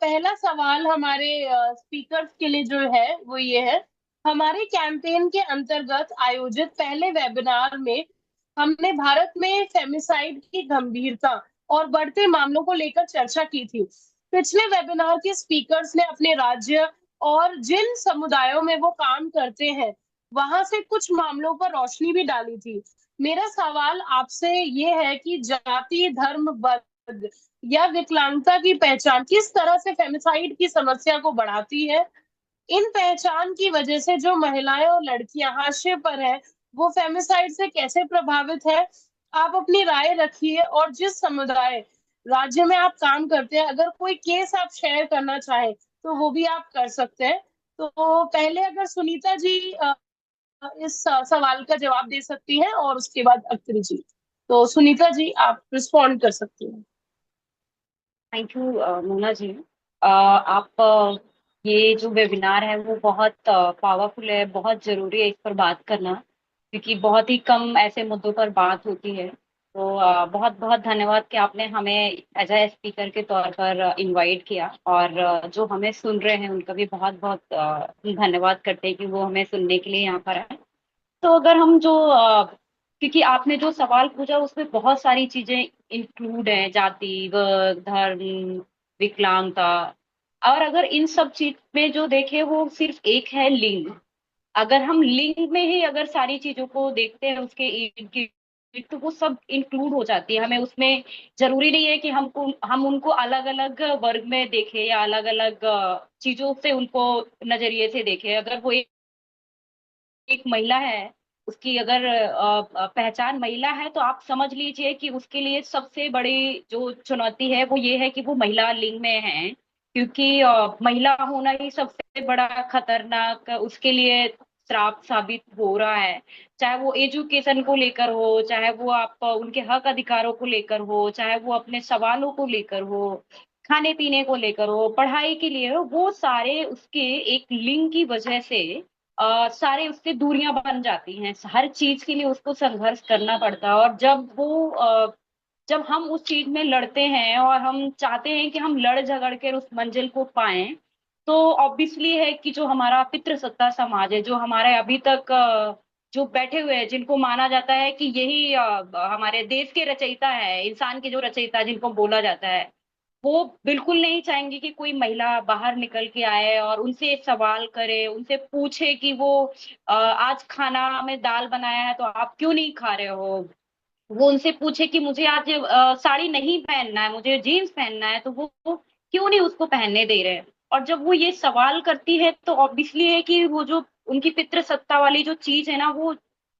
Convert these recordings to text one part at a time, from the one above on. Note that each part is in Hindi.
पहला सवाल हमारे स्पीकर्स के लिए जो है वो ये है। हमारे कैंपेन के अंतर्गत आयोजित पहले वेबिनार में हमने भारत में फेमिसाइड की गंभीरता और बढ़ते मामलों को लेकर चर्चा की थी। पिछले वेबिनार के स्पीकर्स ने अपने राज्य और जिन समुदायों में वो काम करते हैं वहां से कुछ मामलों पर रोशनी भी डाली थी। मेरा सवाल आपसे ये है कि जाति, धर्म, वर्ग या विकलांगता की पहचान किस तरह से फेमिसाइड की समस्या को बढ़ाती है। इन पहचान की वजह से जो महिलाएं और लड़कियां हाशिए पर हैं, वो फेमिसाइड से कैसे प्रभावित है। आप अपनी राय रखिए और जिस समुदाय राज्य में आप काम करते हैं, अगर कोई केस आप शेयर करना चाहें तो वो भी आप कर सकते हैं। तो पहले अगर सुनीता जी इस सवाल का जवाब दे सकती हैं और उसके बाद अख्तरी जी। तो सुनीता जी आप रिस्पॉन्ड कर सकती हैं। Thank you Mona ji. आप ये जो वेबिनार है वो बहुत पावरफुल है, बहुत जरूरी है इस पर बात करना, क्योंकि बहुत ही कम ऐसे मुद्दों पर बात होती है। तो बहुत बहुत धन्यवाद कि आपने हमें एज ए स्पीकर के तौर पर इनवाइट किया, और जो हमें सुन रहे हैं उनका भी बहुत बहुत धन्यवाद करते हैं कि वो हमें सुनने के लिए यहाँ पर आए। तो अगर हम जो क्योंकि आपने जो सवाल पूछा उसमें बहुत सारी चीजें इंक्लूड हैं, जाति, वर्ग, धर्म, विकलांगता। और अगर इन सब चीज में जो देखे वो सिर्फ एक है लिंग। अगर हम लिंग में ही अगर सारी चीजों को देखते हैं उसके इनकी, तो वो सब इंक्लूड हो जाती है। हमें उसमें जरूरी नहीं है कि हम उनको अलग अलग वर्ग में देखें या अलग अलग चीजों से उनको नजरिए से देखें। अगर वो एक महिला है, उसकी अगर पहचान महिला है, तो आप समझ लीजिए कि उसके लिए सबसे बड़ी जो चुनौती है वो ये है कि वो महिला लिंग में है। क्योंकि महिला होना ही सबसे बड़ा खतरनाक उसके लिए श्राप साबित हो रहा है। चाहे वो एजुकेशन को लेकर हो, चाहे वो आप उनके हक अधिकारों को लेकर हो, चाहे वो अपने सवालों को लेकर हो, खाने पीने को लेकर हो, पढ़ाई के लिए हो, वो सारे उसके एक लिंग की वजह से सारे उससे दूरियां बन जाती हैं। हर चीज के लिए उसको संघर्ष करना पड़ता है। और जब हम उस चीज में लड़ते हैं और हम चाहते हैं कि हम लड़ झगड़ कर उस मंजिल को पाएं, तो ऑब्वियसली है कि जो हमारा पितृसत्ता समाज है, जो हमारे अभी तक जो बैठे हुए हैं, जिनको माना जाता है कि यही हमारे देश के रचयिता है, इंसान के जो रचयिता है, जिनको बोला जाता है, वो बिल्कुल नहीं चाहेंगे कि कोई महिला बाहर निकल के आए और उनसे सवाल करे, उनसे पूछे कि वो आज खाना में दाल बनाया है तो आप क्यों नहीं खा रहे हो। वो उनसे पूछे कि मुझे आज साड़ी नहीं पहनना है, मुझे जीन्स पहनना है, तो वो क्यों नहीं उसको पहनने दे रहे हैं। और जब वो ये सवाल करती है तो ऑब्वियसली है कि वो जो उनकी पितृसत्ता वाली जो चीज है ना, वो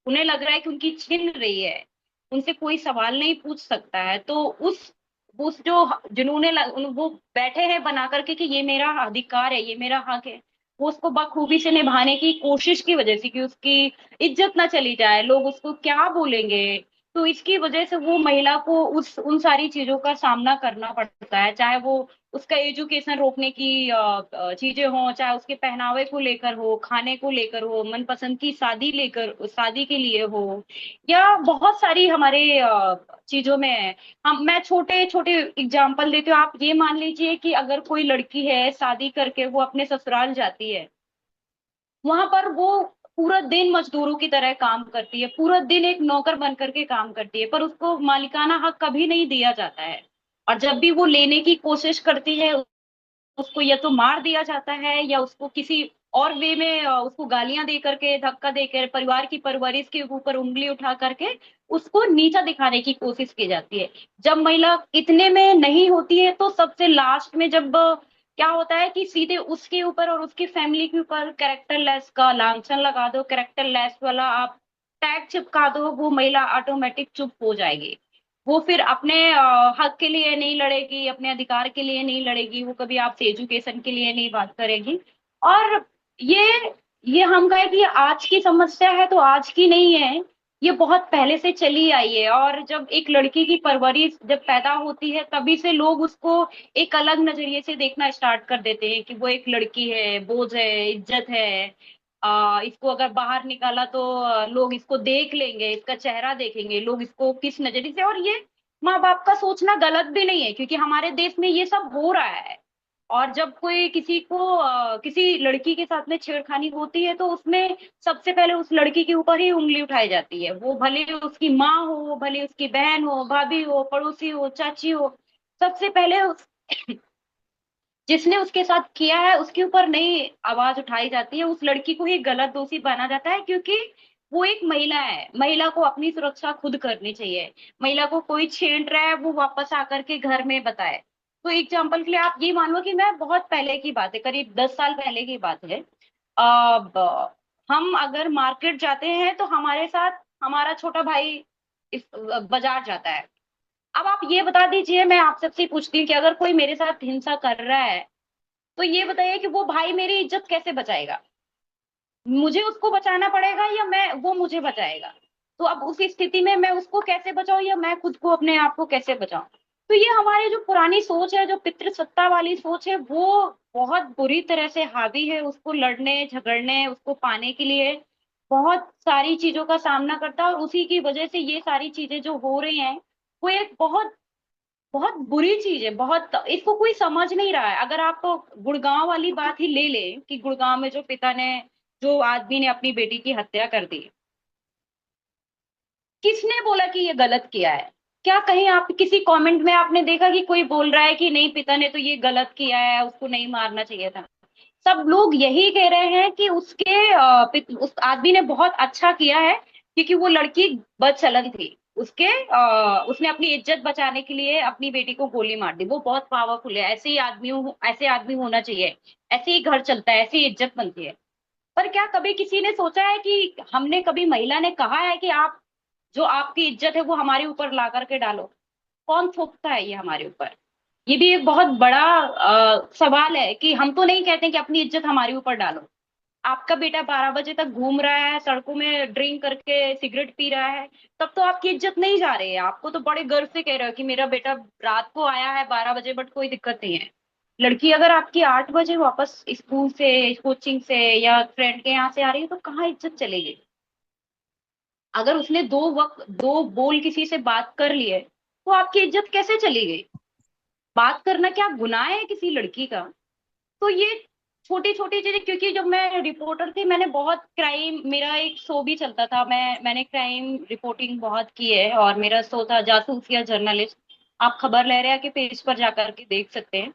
उन्हें लग रहा है कि उनकी छीन रही है। उनसे कोई सवाल नहीं पूछ सकता है। तो उस जो जिन्होंने वो बैठे हैं बना करके कि ये मेरा अधिकार है, ये मेरा हक है, वो उसको बखूबी से निभाने की कोशिश की वजह से कि उसकी इज्जत ना चली जाए, लोग उसको क्या बोलेंगे, तो इसकी वजह से वो महिला को उस उन सारी चीजों का सामना करना पड़ता है। चाहे वो उसका एजुकेशन रोकने की चीजें हों, चाहे उसके पहनावे को लेकर हो, खाने को लेकर हो, मनपसंद की शादी के लिए हो, या बहुत सारी हमारे चीजों में है। हम मैं छोटे छोटे एग्जाम्पल देती हूँ। आप ये मान लीजिए कि अगर कोई लड़की है, शादी करके वो अपने ससुराल जाती है, वहां पर वो पूरा दिन मजदूरों की तरह काम करती है, पूरा दिन एक नौकर बन करके काम करती है, पर उसको मालिकाना हक कभी नहीं दिया जाता है। और जब भी वो लेने की कोशिश करती है, उसको या तो मार दिया जाता है या उसको किसी और वे में उसको गालियां दे करके, धक्का देकर, परिवार की परवरिश के ऊपर उंगली उठा करके उसको नीचा दिखाने की कोशिश की जाती है। जब महिला इतने में नहीं होती है तो सबसे लास्ट में जब क्या होता है कि सीधे उसके ऊपर और उसकी फैमिली के ऊपर कैरेक्टर लेस का लांछन लगा दो, कैरेक्टर लेस वाला आप टैग चिपका दो, वो महिला ऑटोमेटिक चुप हो जाएगी। वो फिर अपने हक के लिए नहीं लड़ेगी, अपने अधिकार के लिए नहीं लड़ेगी, वो कभी आपसे एजुकेशन के लिए नहीं बात करेगी। और ये ये हम कहे कि ये आज की समस्या है तो आज की नहीं है, ये बहुत पहले से चली आई है। और जब एक लड़की की परवरिश जब पैदा होती है, तभी से लोग उसको एक अलग नजरिए से देखना स्टार्ट कर देते हैं कि वो एक लड़की है, बोझ है, इज्जत है। इसको अगर बाहर निकाला तो लोग इसको देख लेंगे, इसका चेहरा देखेंगे, लोग इसको किस नजरिए से। और ये माँ बाप का सोचना गलत भी नहीं है, क्योंकि हमारे देश में ये सब हो रहा है। और जब कोई किसी को किसी लड़की के साथ में छेड़खानी होती है तो उसमें सबसे पहले उस लड़की के ऊपर ही उंगली उठाई जाती है। वो भले उसकी माँ हो, भले उसकी बहन हो, भाभी हो, पड़ोसी हो, चाची हो, सबसे पहले जिसने उसके साथ किया है उसके ऊपर नई आवाज उठाई जाती है, उस लड़की को ही गलत दोषी माना जाता है, क्योंकि वो एक महिला है। महिला को अपनी सुरक्षा खुद करनी चाहिए। महिला को कोई छेड़ रहा है वो वापस आकर के घर में बताए। तो एग्जाम्पल के लिए आप ये मान लो कि मैं बहुत पहले की बात है, करीब 10 साल पहले की बात है। अब हम अगर मार्केट जाते हैं तो हमारे साथ हमारा छोटा भाई इस बाजार जाता है। अब आप ये बता दीजिए, मैं आप सबसे पूछती हूँ कि अगर कोई मेरे साथ हिंसा कर रहा है तो ये बताइए कि वो भाई मेरी इज्जत कैसे बचाएगा? मुझे उसको बचाना पड़ेगा या मैं वो मुझे बचाएगा? तो अब उस स्थिति में मैं उसको कैसे बचाऊं या मैं खुद को अपने आप को कैसे बचाऊं? तो ये हमारी जो पुरानी सोच है, जो पितृसत्ता वाली सोच है, वो बहुत बुरी तरह से हावी है। उसको लड़ने झगड़ने उसको पाने के लिए बहुत सारी चीजों का सामना करता है, और उसी की वजह से ये सारी चीजें जो हो रही हैं वो एक बहुत बहुत बुरी चीज है। बहुत इसको कोई समझ नहीं रहा है। अगर आप गुड़गांव वाली बात ही ले लें कि गुड़गांव में जो पिता ने, जो आदमी ने अपनी बेटी की हत्या कर दी, किसने बोला कि ये गलत किया है? क्या कहीं आप किसी कमेंट में आपने देखा कि कोई बोल रहा है कि नहीं पिता ने तो ये गलत किया है, उसको नहीं मारना चाहिए था? सब लोग यही कह रहे हैं कि उस आदमी ने बहुत अच्छा किया है, क्योंकि वो लड़की बदचलन थी। उसने अपनी इज्जत बचाने के लिए अपनी बेटी को गोली मार दी। वो बहुत पावरफुल है। ऐसे आदमी होना चाहिए। ऐसे ही घर चलता है, ऐसे ही इज्जत बनती है। पर क्या कभी किसी ने सोचा है कि हमने कभी महिला ने कहा है कि आप जो आपकी इज्जत है वो हमारे ऊपर ला करके डालो? कौन थोपता है ये हमारे ऊपर? ये भी एक बहुत बड़ा सवाल है कि हम तो नहीं कहते कि अपनी इज्जत हमारे ऊपर डालो। आपका बेटा 12 बजे तक घूम रहा है सड़कों में, ड्रिंक करके सिगरेट पी रहा है, तब तो आपकी इज्जत नहीं जा रही है। आपको तो बड़े गर्व से कह रहे हो कि मेरा बेटा रात को आया है 12 बजे, बट कोई दिक्कत नहीं है। लड़की अगर आपकी 8 बजे वापस स्कूल से, कोचिंग से या फ्रेंड के यहाँ से आ रही है तो कहाँ इज्जत चलेगी? अगर उसने दो बोल किसी से बात कर लिए तो आपकी इज्जत कैसे चली गई? बात करना क्या गुनाह है किसी लड़की का? तो ये छोटी छोटी चीजें, क्योंकि जब मैं रिपोर्टर थी मैंने बहुत क्राइम, मेरा एक शो भी चलता था, मैंने क्राइम रिपोर्टिंग बहुत की है, और मेरा शो था जासूस या जर्नलिस्ट। आप खबर लहरिया के पेज पर जाकर के देख सकते हैं।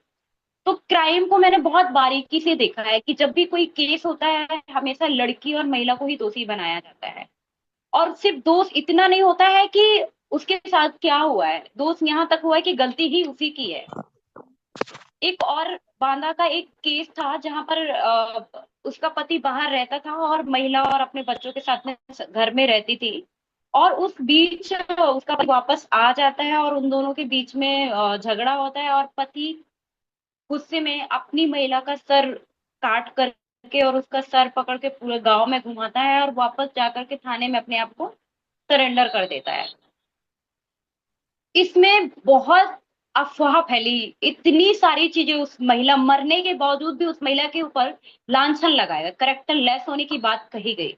तो क्राइम को मैंने बहुत बारीकी से देखा है कि जब भी कोई केस होता है हमेशा लड़की और महिला को ही दोषी बनाया जाता है। और सिर्फ दोष इतना नहीं होता है कि उसके साथ क्या हुआ है, दोष यहाँ तक हुआ है कि गलती ही उसी की है। एक और बांदा का एक केस था जहां पर उसका पति बाहर रहता था और महिला और अपने बच्चों के साथ में घर में रहती थी। और उस बीच उसका पति वापस आ जाता है और उन दोनों के बीच में झगड़ा होता है, और पति गुस्से में अपनी महिला का सर काट करके और उसका सर पकड़ के पूरे गांव में घुमाता है और वापस जाकर के थाने में अपने आप को सरेंडर कर देता है। इसमें बहुत अफवाह फैली, इतनी सारी चीजें, उस महिला मरने के बावजूद भी उस महिला के ऊपर लांछन लगाया, करेक्टर लेस होने की बात कही गई।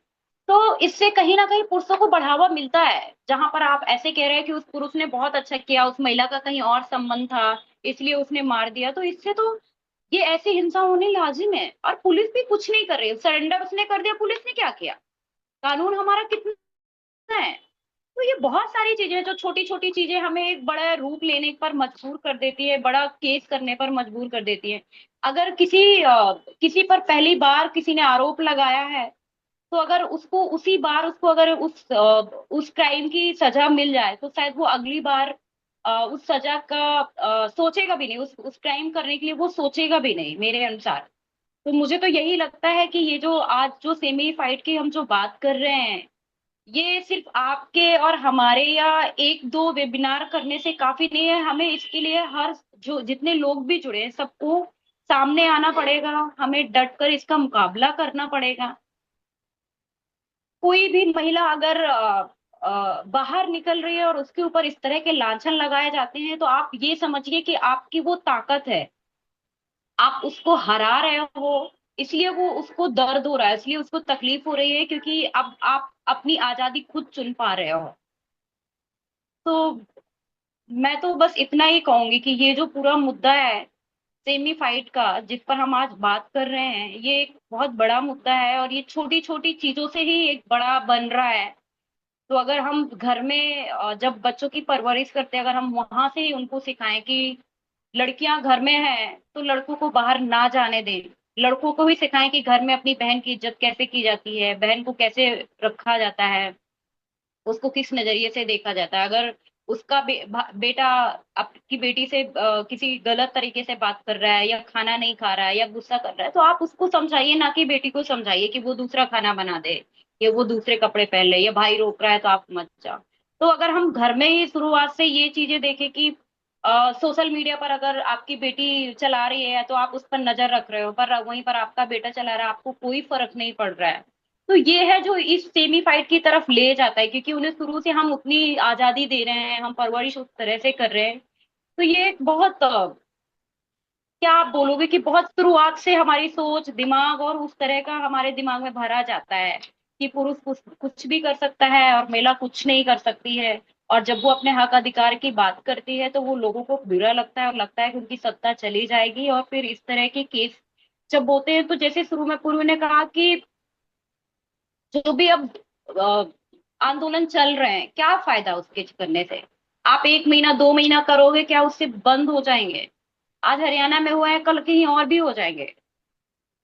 तो इससे कहीं ना कहीं पुरुषों को बढ़ावा मिलता है। जहां पर आप ऐसे कह रहे हैं कि उस पुरुष ने बहुत अच्छा किया, उस महिला का कहीं और संबंध था इसलिए उसने मार दिया, तो इससे तो ये ऐसी हिंसा होनी लाजिम है। और पुलिस भी कुछ नहीं कर रही, सरेंडर उसने कर दिया, पुलिस ने क्या किया? कानून हमारा कितना है? तो ये बहुत सारी चीजें, जो छोटी छोटी चीजें हमें एक बड़ा रूप लेने पर मजबूर कर देती है, बड़ा केस करने पर मजबूर कर देती है। अगर किसी पर पहली बार किसी ने आरोप लगाया है, तो अगर उसको उसी बार उसको अगर उस क्राइम की सजा मिल जाए तो शायद वो अगली बार उस सजा का सोचेगा भी नहीं, उस क्राइम करने के लिए वो सोचेगा भी नहीं, मेरे अनुसार। तो मुझे तो यही लगता है कि ये जो आज जो सेमी फाइट की हम जो बात कर रहे हैं, ये सिर्फ आपके और हमारे या एक दो वेबिनार करने से काफी नहीं है। हमें इसके लिए हर जो जितने लोग भी जुड़े हैं सबको सामने आना पड़ेगा। हमें डट कर इसका मुकाबला करना पड़ेगा। कोई भी महिला अगर बाहर निकल रही है और उसके ऊपर इस तरह के लांछन लगाए जाते हैं तो आप ये समझिए कि आपकी वो ताकत है, आप उसको हरा रहे हो। इसलिए वो उसको दर्द हो रहा है, इसलिए उसको तकलीफ हो रही है, क्योंकि अब आप अपनी आजादी खुद चुन पा रहे हो। तो मैं तो बस इतना ही कहूंगी कि ये जो पूरा मुद्दा है सेमीफाइड का जिस पर हम आज बात कर रहे हैं, ये एक बहुत बड़ा मुद्दा है और ये छोटी छोटी चीजों से ही एक बड़ा बन रहा है। तो अगर हम घर में जब बच्चों की परवरिश करते हैं, अगर हम वहां से ही उनको सिखाएं कि लड़कियां घर में हैं तो लड़कों को बाहर ना जाने दें, लड़कों को भी सिखाएं कि घर में अपनी बहन की इज्जत कैसे की जाती है, बहन को कैसे रखा जाता है, उसको किस नजरिए से देखा जाता है। अगर उसका बेटा आपकी बेटी से किसी गलत तरीके से बात कर रहा है या खाना नहीं खा रहा है या गुस्सा कर रहा है, तो आप उसको समझाइए, ना कि बेटी को समझाइए कि वो दूसरा खाना बना दे या वो दूसरे कपड़े पहन ले, या भाई रोक रहा है तो आप मत जाओ। तो अगर हम घर में ही शुरुआत से ये चीजें देखें कि सोशल मीडिया पर अगर आपकी बेटी चला रही है तो आप उस पर नजर रख रहे हो, पर वहीं पर आपका बेटा चला रहा है, आपको कोई फर्क नहीं पड़ रहा है, तो ये है जो इस सेमीफाइड की तरफ ले जाता है, क्योंकि उन्हें शुरू से हम उतनी आजादी दे रहे हैं, हम परवरिश उस तरह से कर रहे हैं। तो ये एक बहुत क्या आप बोलोगे कि बहुत शुरुआत से हमारी सोच दिमाग और उस तरह का हमारे दिमाग में भरा जाता है कि पुरुष कुछ भी कर सकता है और महिला कुछ नहीं कर सकती है। और जब वो अपने हक अधिकार की बात करती है तो वो लोगों को बुरा लगता है और लगता है कि उनकी सत्ता चली जाएगी। और फिर इस तरह के केस जब होते हैं, तो जैसे शुरू में पूर्व ने कहा कि जो भी अब आंदोलन चल रहे हैं, क्या फायदा उसके करने से? आप 1 महीना 2 महीना करोगे, क्या उससे बंद हो जाएंगे? आज हरियाणा में हुआ है, कल कहीं और भी हो जाएंगे।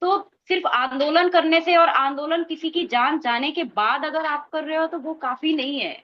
तो सिर्फ आंदोलन करने से और आंदोलन किसी की जान जाने के बाद अगर आप कर रहे हो तो वो काफी नहीं है।